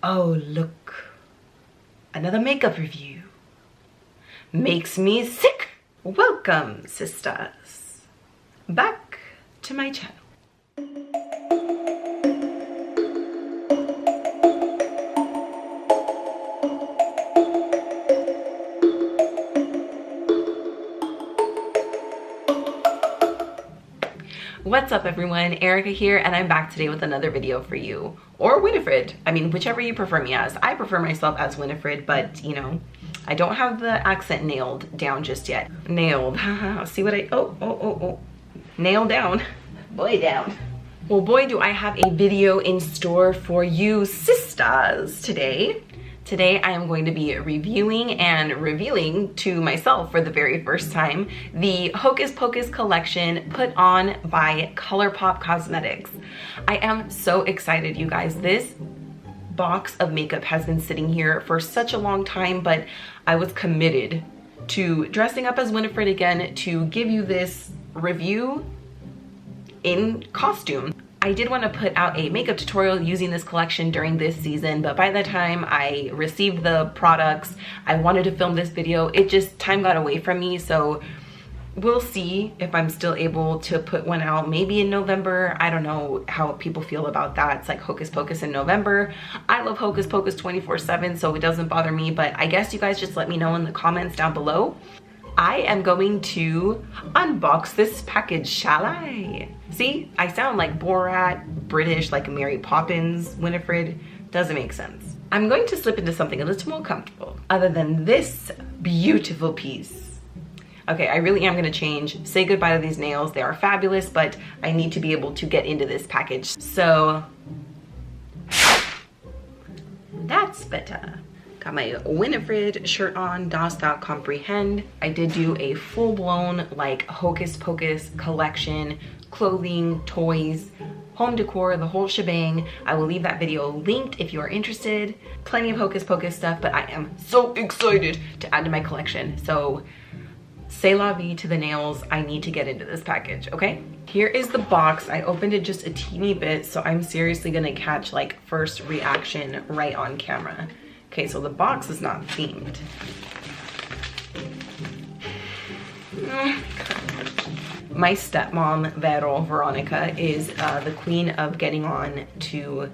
Oh, look. Another makeup review. Makes me sick. Welcome, Sistaaaaas, back to my channel. What's up everyone, Erika here, and I'm back today with another video for you. Or Winifred, I mean whichever you prefer me as. I prefer myself as Winifred, but you know, I don't have the accent nailed down just yet. Nailed, see what oh. Nailed down, boy down. Well boy do I have a video in store for you Sistaaaaas today. Today I am going to be reviewing and revealing to myself for the very first time the Hocus Pocus collection put on by Colourpop Cosmetics. I am so excited, you guys. This box of makeup has been sitting here for such a long time, but I was committed to dressing up as Winifred again to give you this review in costume. I did want to put out a makeup tutorial using this collection during this season, but by the time I received the products, I wanted to film this video. Time got away from me, so we'll see if I'm still able to put one out maybe in November. I don't know how people feel about that. It's like Hocus Pocus in November. I love Hocus Pocus 24/7, so it doesn't bother me, but I guess you guys just let me know in the comments down below. I am going to unbox this package, shall I? See, I sound like Borat, British, like Mary Poppins, Winifred. Doesn't make sense. I'm going to slip into something a little more comfortable other than this beautiful piece. Okay, I really am gonna change, say goodbye to these nails. They are fabulous, but I need to be able to get into this package. So, that's better. Got my Winifred shirt on, dost thou comprehend? I did do a full-blown like Hocus Pocus collection, clothing, toys, home decor, the whole shebang. I will leave that video linked if you are interested. Plenty of Hocus Pocus stuff, but I am so excited to add to my collection. So c'est la vie to the nails. I need to get into this package, okay? Here is the box. I opened it just a teeny bit, so I'm seriously gonna catch like first reaction right on camera. Okay, so the box is not themed. My stepmom, Veronica, is the queen of getting on to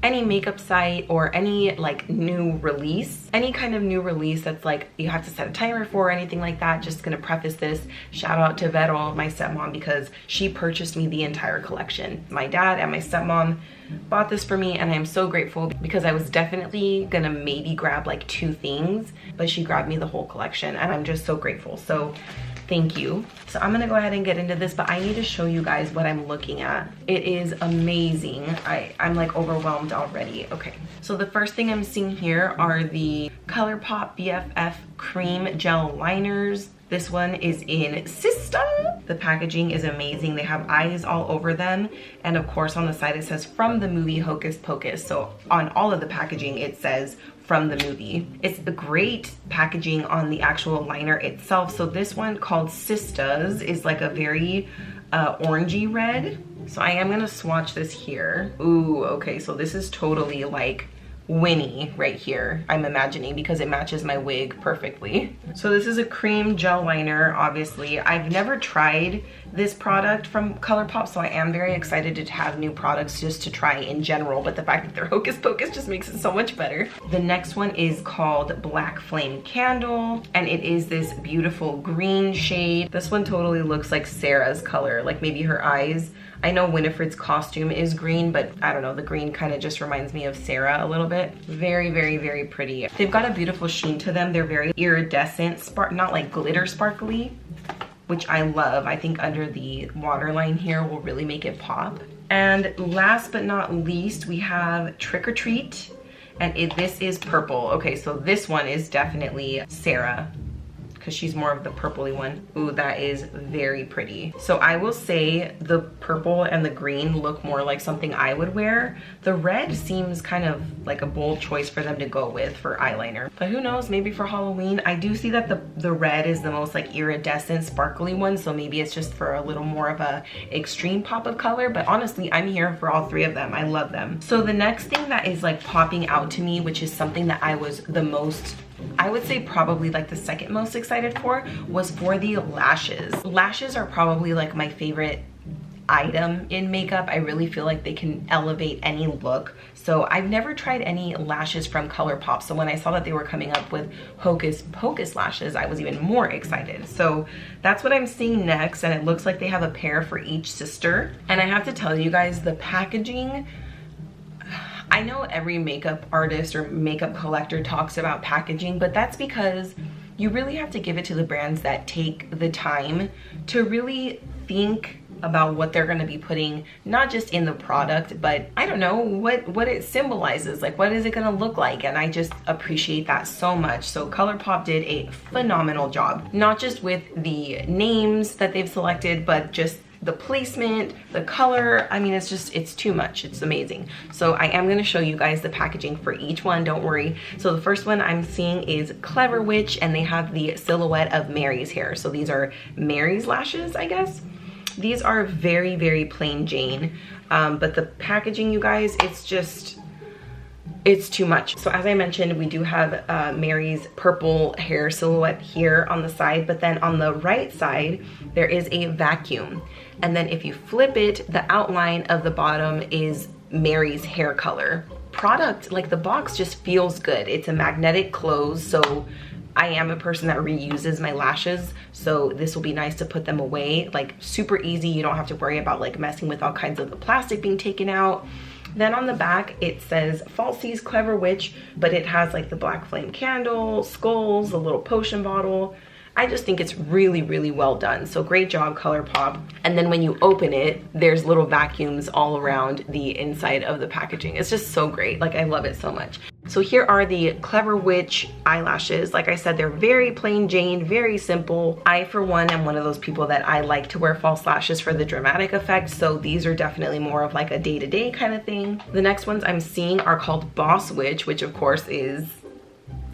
any makeup site or any like new release, any kind of new release that's like you have to set a timer for or anything like that. Just gonna preface this, shout out to Vero, my stepmom, because she purchased me the entire collection. My dad and my stepmom bought this for me, and I'm so grateful because I was definitely gonna maybe grab like 2 things, but she grabbed me the whole collection, and I'm just so grateful. So thank you. So I'm gonna go ahead and get into this, but I need to show you guys what I'm looking at. It is amazing. I'm like overwhelmed already. Okay, so the first thing I'm seeing here are the Colourpop BFF cream gel liners. This one is in Sistaaaaas. The packaging is amazing. They have eyes all over them. And of course on the side it says from the movie Hocus Pocus. So on all of the packaging it says from the movie. It's a great packaging on the actual liner itself. So this one called Sistaaaaas is like a very orangey red. So I am gonna swatch this here. Ooh, okay, so this is totally like Winnie right here, I'm imagining, because it matches my wig perfectly. So this is a cream gel liner, obviously. I've never tried this product from Colourpop, so I am very excited to have new products just to try in general, but the fact that they're Hocus Pocus just makes it so much better. The next one is called Black Flame Candle, and it is this beautiful green shade. This one totally looks like Sarah's color, like maybe her eyes. I know Winifred's costume is green, but I don't know, the green kind of just reminds me of Sarah a little bit. Very, very, very pretty. They've got a beautiful sheen to them. They're very iridescent, not like glitter sparkly, which I love. I think under the waterline here will really make it pop. And last but not least, we have Trick or Treat, and this is purple. Okay, so this one is definitely Sarah, because she's more of the purpley one. Ooh, that is very pretty. So I will say the purple and the green look more like something I would wear. The red seems kind of like a bold choice for them to go with for eyeliner. But who knows, maybe for Halloween. I do see that the red is the most like iridescent, sparkly one. So maybe it's just for a little more of a extreme pop of color. But honestly, I'm here for all three of them. I love them. So the next thing that is like popping out to me, which is something that I was the most, I would say probably like the second most excited for, was for the lashes. Lashes are probably like my favorite item in makeup. I really feel like they can elevate any look. So I've never tried any lashes from Colourpop. So when I saw that they were coming up with Hocus Pocus lashes, I was even more excited. So that's what I'm seeing next. And it looks like they have a pair for each sister. And I have to tell you guys, the packaging, I know every makeup artist or makeup collector talks about packaging, but that's because you really have to give it to the brands that take the time to really think about what they're going to be putting, not just in the product, but I don't know what it symbolizes, like what is it going to look like. And I just appreciate that so much. So Colourpop did a phenomenal job, not just with the names that they've selected, but just the placement, the color. I mean, it's too much. It's amazing. So I am going to show you guys the packaging for each one, don't worry. So the first one I'm seeing is Clever Witch, and they have the silhouette of Mary's hair. So these are Mary's lashes, I guess. These are very, very plain Jane, but the packaging, you guys, it's too much. So as I mentioned, we do have Mary's purple hair silhouette here on the side, but then on the right side, there is a vacuum. And then if you flip it, the outline of the bottom is Mary's hair color. Product, like the box just feels good. It's a magnetic close, so I am a person that reuses my lashes, so this will be nice to put them away, like super easy. You don't have to worry about like messing with all kinds of the plastic being taken out. Then on the back, it says Falsies Clever Witch, but it has like the black flame candle, skulls, a little potion bottle. I just think it's really, really well done. So great job, Colourpop. And then when you open it, there's little vacuums all around the inside of the packaging. It's just so great. Like, I love it so much. So here are the Clever Witch eyelashes. Like I said, they're very plain Jane, very simple. I, for one, am one of those people that I like to wear false lashes for the dramatic effect. So these are definitely more of like a day-to-day kind of thing. The next ones I'm seeing are called Boss Witch, which of course is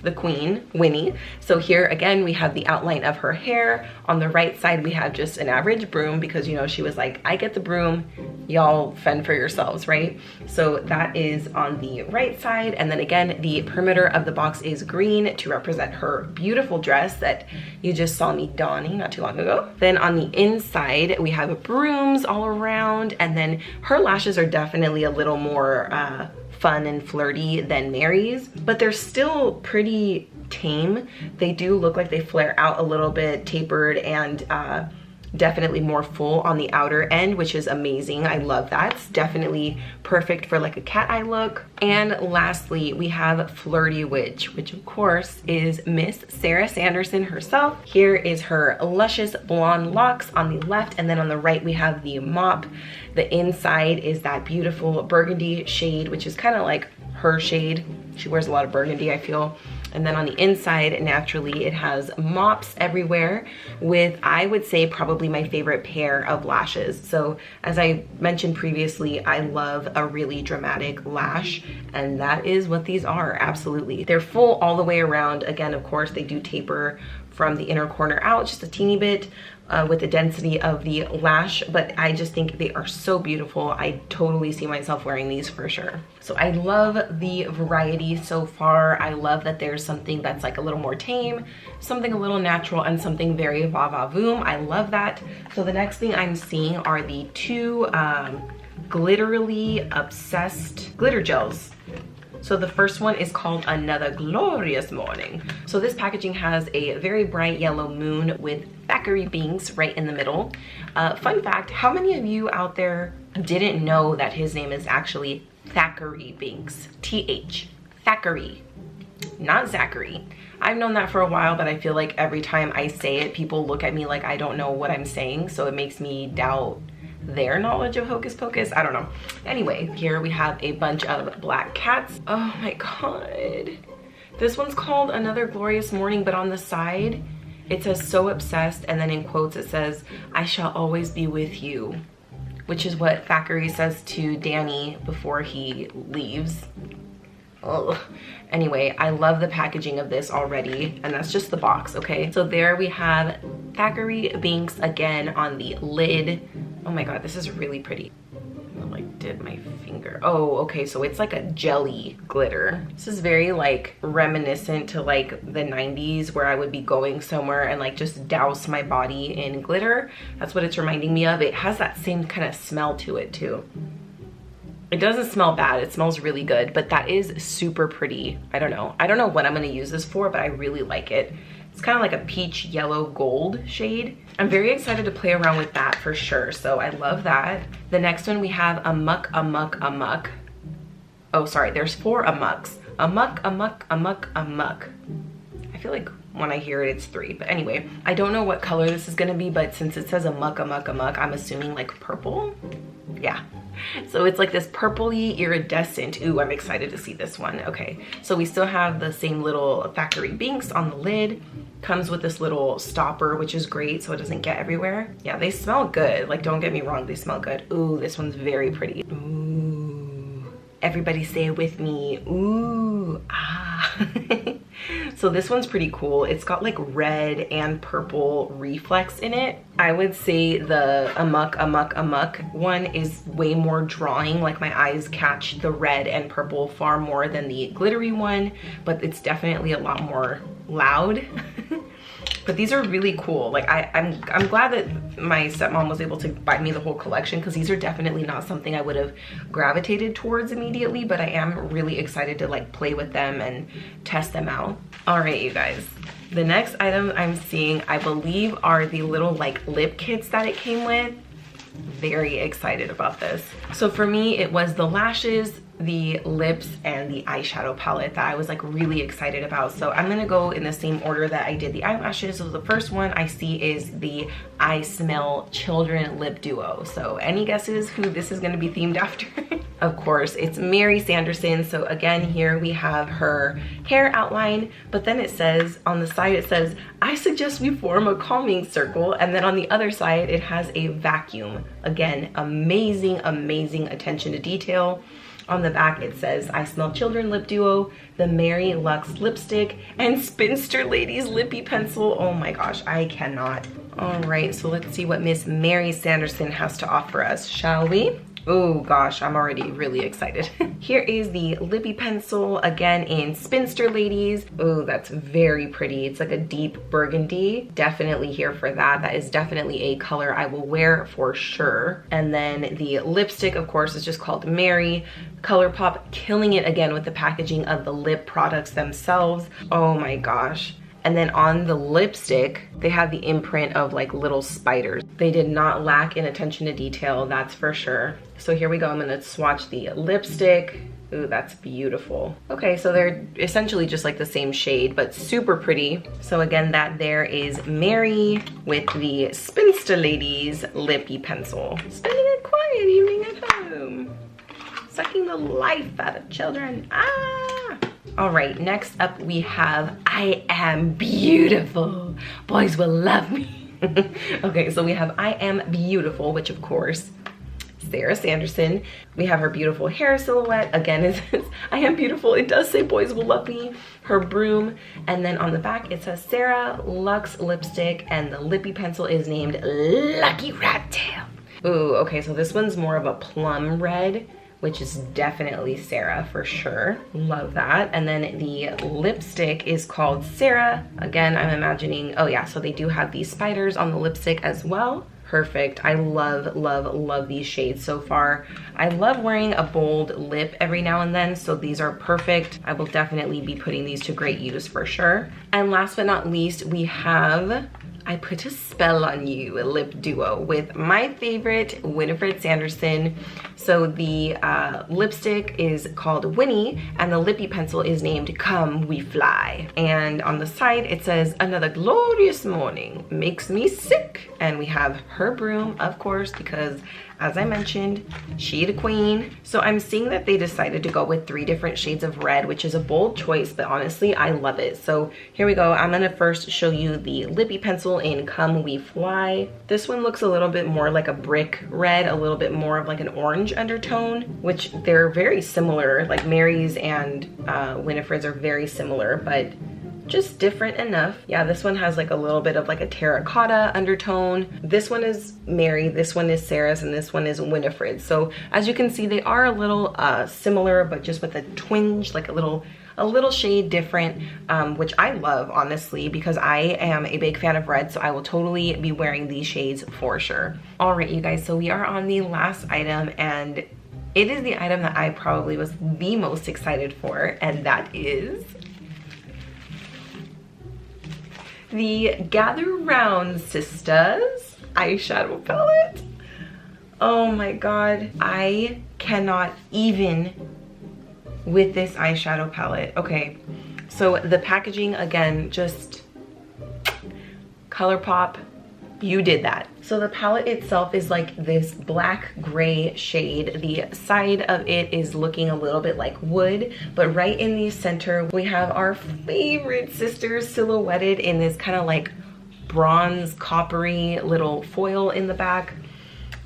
the queen, Winnie. So here again, we have the outline of her hair. On the right side, we have just an average broom because, you know, she was like, I get the broom, y'all fend for yourselves, right? So that is on the right side. And then again, the perimeter of the box is green to represent her beautiful dress that you just saw me donning not too long ago. Then on the inside, we have brooms all around. And then her lashes are definitely a little more fun and flirty than Mary's, but they're still pretty tame. They do look like they flare out a little bit, tapered, and definitely more full on the outer end, which is amazing. I love that. It's definitely perfect for like a cat eye look. And lastly, we have Flirty Witch, which of course is Miss Sarah Sanderson herself. Here is her luscious blonde locks on the left, and then on the right we have the mop. The inside is that beautiful burgundy shade, which is kind of like her shade. She wears a lot of burgundy, I feel. And then on the inside, naturally, it has mops everywhere with, I would say, probably my favorite pair of lashes. So as I mentioned previously, I love a really dramatic lash, and that is what these are, absolutely. They're full all the way around. Again, of course, they do taper from the inner corner out just a teeny bit with the density of the lash, but I just think they are so beautiful. I totally see myself wearing these for sure. So I love the variety so far. I love that there's something that's like a little more tame, something a little natural, and something very va-va-voom. I love that. So the next thing I'm seeing are the two glitterily obsessed glitter gels. So the first one is called Another Glorious Morning. So this packaging has a very bright yellow moon with Thackeray Binks right in the middle. Fun fact, how many of you out there didn't know that his name is actually Thackeray Binks? T-H, Thackeray, not Zachary. I've known that for a while, but I feel like every time I say it, people look at me like I don't know what I'm saying. So it makes me doubt their knowledge of Hocus Pocus. I don't know. Anyway, here we have a bunch of black cats. Oh my god. This one's called Another Glorious Morning, but on the side, It says so obsessed, and then in quotes it says, I shall always be with you, which is what Thackeray says to Danny before he leaves. Ugh. Anyway, I love the packaging of this already, and that's just the box, okay? So there we have Thackeray Binks again on the lid. Oh my god, this is really pretty. I like did my finger. Oh, okay, so it's like a jelly glitter. This is very like reminiscent to like the 90s where I would be going somewhere and like just douse my body in glitter. That's what it's reminding me of. It has that same kind of smell to it too. It doesn't smell bad, it smells really good, but that is super pretty. I don't know what I'm gonna use this for, but I really like it. It's kind of like a peach yellow gold shade. I'm very excited to play around with that for sure, so I love that. The next one we have Amok, Amok, Amok. Oh, sorry, there's 4 Amoks. Amok, Amok, Amok, Amok. I feel like when I hear it, it's 3, but anyway, I don't know what color this is gonna be, but since it says Amok, Amok, Amok, I'm assuming like purple. Yeah. So it's like this purpley iridescent. Ooh, I'm excited to see this one. Okay, so we still have the same little Thackeray Binks on the lid. Comes with this little stopper, which is great so it doesn't get everywhere. Yeah, they smell good. Like, don't get me wrong, they smell good. Ooh, this one's very pretty. Ooh. Everybody say it with me. Ooh, ah. So this one's pretty cool. It's got like red and purple reflex in it. I would say the Amok, Amok, Amok one is way more drawing. Like my eyes catch the red and purple far more than the glittery one, but it's definitely a lot more loud. But these are really cool. Like I'm glad that my stepmom was able to buy me the whole collection, because these are definitely not something I would have gravitated towards immediately, but I am really excited to like play with them and test them out. All right, you guys. The next item I'm seeing, I believe, are the little like lip kits that it came with. Very excited about this. So for me, it was the lashes, the lips, and the eyeshadow palette that I was like really excited about. So I'm gonna go in the same order that I did the eyelashes. So the first one I see is the I Smell Children Lip Duo. So any guesses who this is gonna be themed after? Of course, it's Mary Sanderson. So again, here we have her hair outline, but then it says on the side, it says, I suggest we form a calming circle. And then on the other side, it has a vacuum. Again, amazing, amazing attention to detail. On the back, it says, I Smell Children Lip Duo, the Mary Luxe Lipstick, and Spinster Ladies Lippy Pencil. Oh my gosh, I cannot. All right, so let's see what Miss Mary Sanderson has to offer us, shall we? Oh gosh, I'm already really excited. Here is the Lippy Pencil, again in Spinster Ladies. Oh, that's very pretty. It's like a deep burgundy. Definitely here for that. That is definitely a color I will wear for sure. And then the lipstick, of course, is just called Mary. Colourpop killing it again with the packaging of the lip products themselves. Oh my gosh. And then on the lipstick, they have the imprint of like little spiders. They did not lack in attention to detail, that's for sure. So here we go, I'm gonna swatch the lipstick. Ooh, that's beautiful. Okay, so they're essentially just like the same shade, but super pretty. So again, that there is Mary with the Spinster Ladies Lippy Pencil. Spending a quiet evening at home. Sucking the life out of children. Ah! All right, next up we have I Am Beautiful. Boys will love me. Okay, so we have I Am Beautiful, which of course, Sarah Sanderson. We have her beautiful hair silhouette. Again, it says I Am Beautiful. It does say boys will love me. Her broom. And then on the back, it says Sarah Luxe Lipstick, and the lippy pencil is named Lucky Rat Tail. Ooh, okay, so this one's more of a plum red, which is definitely Sarah for sure. Love that. And then the lipstick is called Sarah. Again, I'm imagining, oh yeah, so they do have these spiders on the lipstick as well. Perfect. I love, love, love these shades so far. I love wearing a bold lip every now and then, so these are perfect. I will definitely be putting these to great use for sure. And last but not least, we have I Put a Spell on You, a lip duo with my favorite Winifred Sanderson. So the lipstick is called Winnie, and the lippy pencil is named Come We Fly. And on the side it says another glorious morning makes me sick. And we have her broom, of course, because as I mentioned, she the queen. So I'm seeing that they decided to go with 3 different shades of red, which is a bold choice, but honestly, I love it. So here we go. I'm gonna first show you the lippy pencil in Come We Fly. This one looks a little bit more like a brick red, a little bit more of like an orange undertone, which they're very similar. Like Mary's and Winifred's are very similar, but just different enough. Yeah, this one has like a little bit of like a terracotta undertone. This one is Mary, this one is Sarah's, and this one is Winifred. So as you can see, they are a little similar, but just with a twinge, like a little shade different, which I love, honestly, because I am a big fan of red, so I will totally be wearing these shades for sure. All right, you guys, so we are on the last item, and it is the item that I probably was the most excited for, and that is the Gather Round Sistaaaaas eyeshadow palette. Oh my god, I cannot even with this eyeshadow palette. Okay, so the packaging, again, just Colourpop, you did that. So the palette itself is like this black gray shade. The side of it is looking a little bit like wood, but right in the center we have our favorite sisters silhouetted in this kind of like bronze coppery little foil in the back.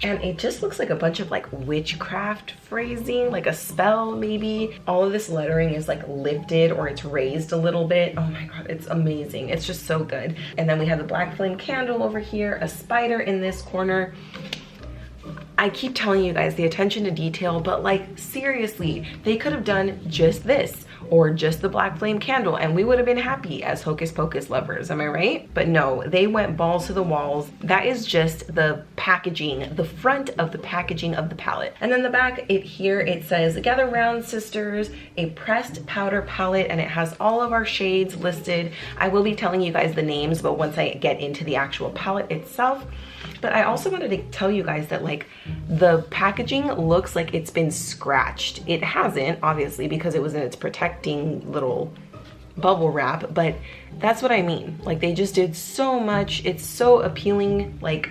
And it just looks like a bunch of like witchcraft phrasing, like a spell maybe. All of this lettering is like lifted or it's raised a little bit. Oh my god, it's amazing. It's just so good. And then we have the black flame candle over here, a spider in this corner. I keep telling you guys the attention to detail, but like seriously, they could have done just this or just the black flame candle and we would have been happy as Hocus Pocus lovers, am I right? But no, they went balls to the walls. That is just the packaging, the front of the packaging of the palette. And then the back, here it says Gather Round Sisters, a pressed powder palette, and it has all of our shades listed. I will be telling you guys the names, but once I get into the actual palette itself. But I also wanted to tell you guys that like the packaging looks like it's been scratched. It hasn't, obviously, because it was in its protecting little bubble wrap, but that's what I mean. Like they just did so much. It's so appealing, like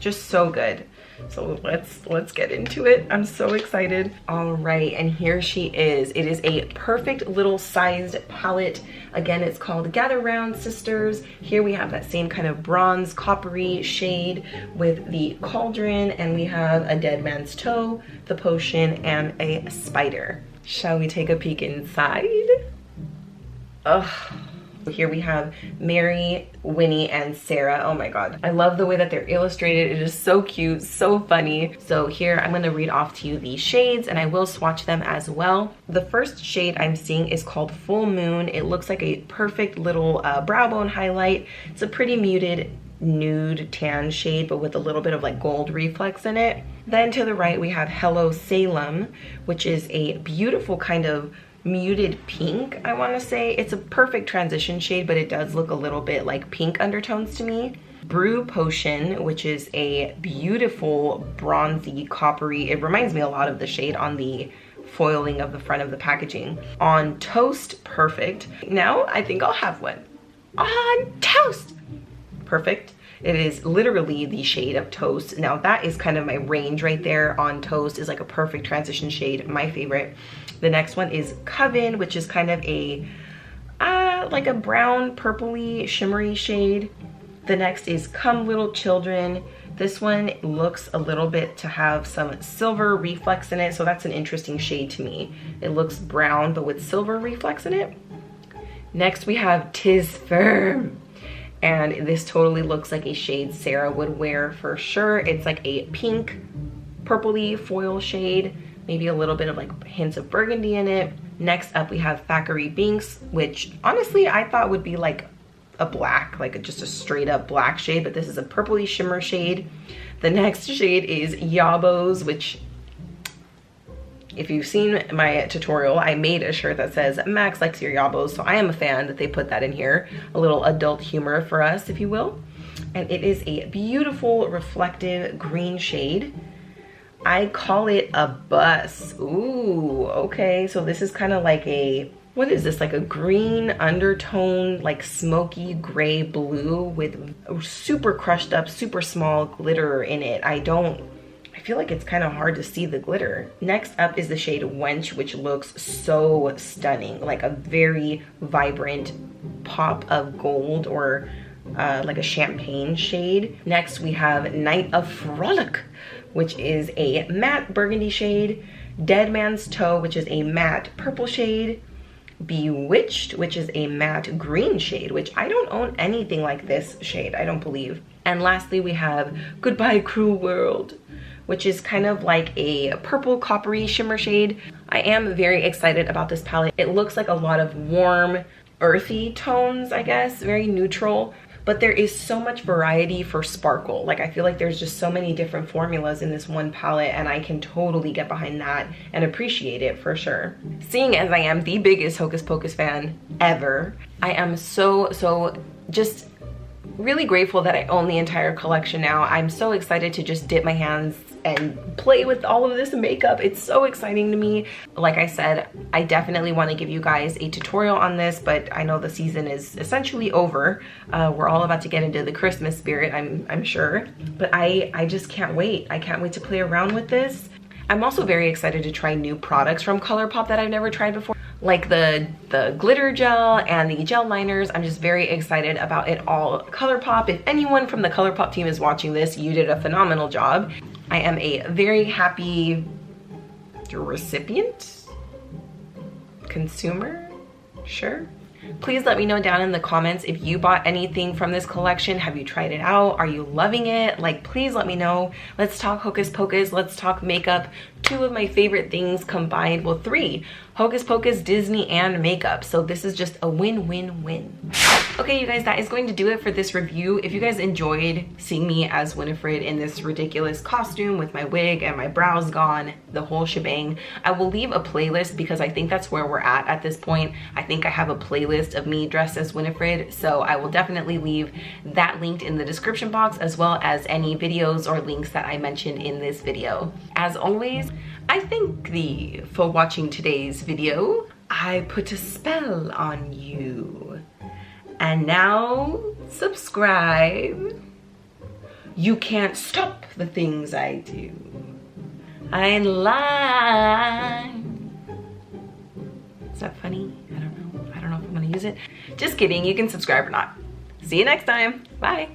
just so good. So let's get into it. I'm so excited. All right, and here she is. It is a perfect little sized palette. Again, it's called Gather Round Sisters. Here we have that same kind of bronze coppery shade with the cauldron, and we have a dead man's toe, the potion, and a spider. Shall we take a peek inside? Ugh. Here we have Mary, Winnie, and Sarah. Oh my god. I love the way that they're illustrated. It is so cute, so funny. So here I'm going to read off to you the shades and I will swatch them as well. The first shade I'm seeing is called Full Moon. It looks like a perfect little brow bone highlight. It's a pretty muted nude tan shade, but with a little bit of like gold reflex in it. Then to the right we have Hello Salem, which is a beautiful kind of muted pink, I want to say. It's a perfect transition shade, but it does look a little bit like pink undertones to me. Brew Potion, which is a beautiful bronzy coppery, it reminds me a lot of the shade on the foiling of the front of the packaging. On Toast Perfect. Now I think I'll have one. On Toast Perfect. It is literally the shade of Toast. Now that is kind of my range right there. On Toast is like a perfect transition shade, my favorite. The next one is Coven, which is kind of a like a brown purpley shimmery shade. The next is Come Little Children. This one looks a little bit to have some silver reflex in it, so that's an interesting shade to me. It looks brown but with silver reflex in it. Next we have Tis Firm. And this totally looks like a shade Sarah would wear for sure. It's like a pink, purpley foil shade, maybe a little bit of like hints of burgundy in it. Next up we have Thackeray Binks, which honestly I thought would be like a black, like just a straight up black shade, but this is a purpley shimmer shade. The next shade is Yabos, which if you've seen my tutorial, I made a shirt that says Max likes your Yabos, so I am a fan that they put that in here. A little adult humor for us, if you will. And it is a beautiful reflective green shade. I call it a bus. Ooh, okay. So this is kind of like a, what is this? Like a green undertone, like smoky gray blue with super crushed up, super small glitter in it. I feel like it's kind of hard to see the glitter. Next up is the shade Wench, which looks so stunning, like a very vibrant pop of gold, or like a champagne shade. Next we have Night of Frolic, which is a matte burgundy shade. Dead Man's Toe, which is a matte purple shade. Bewitched, which is a matte green shade, which I don't own anything like this shade, I don't believe. And lastly, we have Goodbye Cruel World, which is kind of like a purple coppery shimmer shade. I am very excited about this palette. It looks like a lot of warm, earthy tones, I guess, very neutral. But there is so much variety for sparkle. Like, I feel like there's just so many different formulas in this one palette, and I can totally get behind that and appreciate it for sure. Seeing as I am the biggest Hocus Pocus fan ever, I am so just really grateful that I own the entire collection now. I'm so excited to just dip my hands and play with all of this makeup. It's so exciting to me. Like I said, I definitely want to give you guys a tutorial on this, but I know the season is essentially over. We're all about to get into the Christmas spirit, I'm sure. But I just can't wait. I can't wait to play around with this. I'm also very excited to try new products from Colourpop that I've never tried before, like the glitter gel and the gel liners. I'm just very excited about it all. Colourpop, if anyone from the Colourpop team is watching this, you did a phenomenal job. I am a very happy recipient, consumer, sure. Please let me know down in the comments if you bought anything from this collection. Have you tried it out? Are you loving it? Like, please let me know. Let's talk Hocus Pocus. Let's talk makeup. Two of my favorite things combined. Well, three. Hocus Pocus, Disney, and makeup. So this is just a win-win-win. Okay, you guys, that is going to do it for this review. If you guys enjoyed seeing me as Winifred in this ridiculous costume with my wig and my brows gone, the whole shebang, I will leave a playlist because I think that's where we're at this point. I think I have a playlist of me dressed as Winifred, so I will definitely leave that linked in the description box, as well as any videos or links that I mentioned in this video. As always, I thank thee for watching today's video. I put a spell on you. And now, subscribe. You can't stop the things I do. I'm live. Is that funny? I don't know. I don't know if I'm gonna use it. Just kidding, you can subscribe or not. See you next time. Bye.